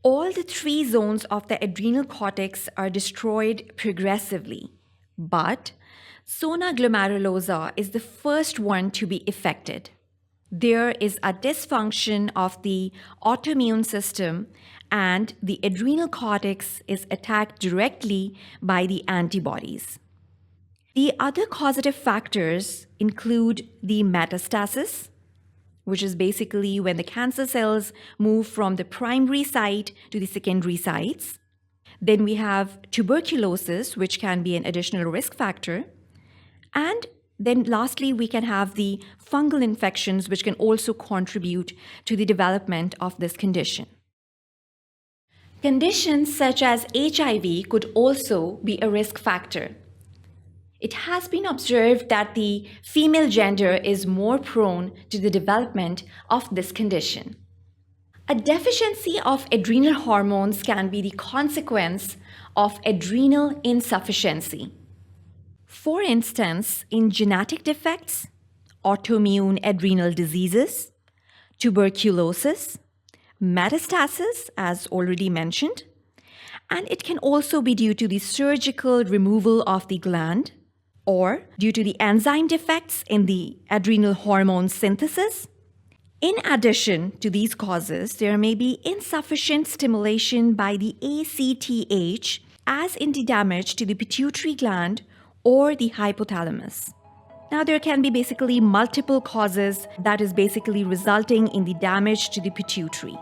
All the three zones of the adrenal cortex are destroyed progressively, but Zona Glomerulosa is the first one to be affected. There is a dysfunction of the autoimmune system, and the adrenal cortex is attacked directly by the antibodies. The other causative factors include the metastasis, which is basically when the cancer cells move from the primary site to the secondary sites. Then we have tuberculosis, which can be an additional risk factor. And then lastly, we can have the fungal infections, which can also contribute to the development of this condition. Conditions such as HIV could also be a risk factor. It has been observed that the female gender is more prone to the development of this condition. A deficiency of adrenal hormones can be the consequence of adrenal insufficiency. For instance, in genetic defects, autoimmune adrenal diseases, tuberculosis, metastasis, as already mentioned, and it can also be due to the surgical removal of the gland, or due to the enzyme defects in the adrenal hormone synthesis. In addition to these causes, there may be insufficient stimulation by the ACTH, as in the damage to the pituitary gland or the hypothalamus. Now, there can be basically multiple causes that is basically resulting in the damage to the pituitary.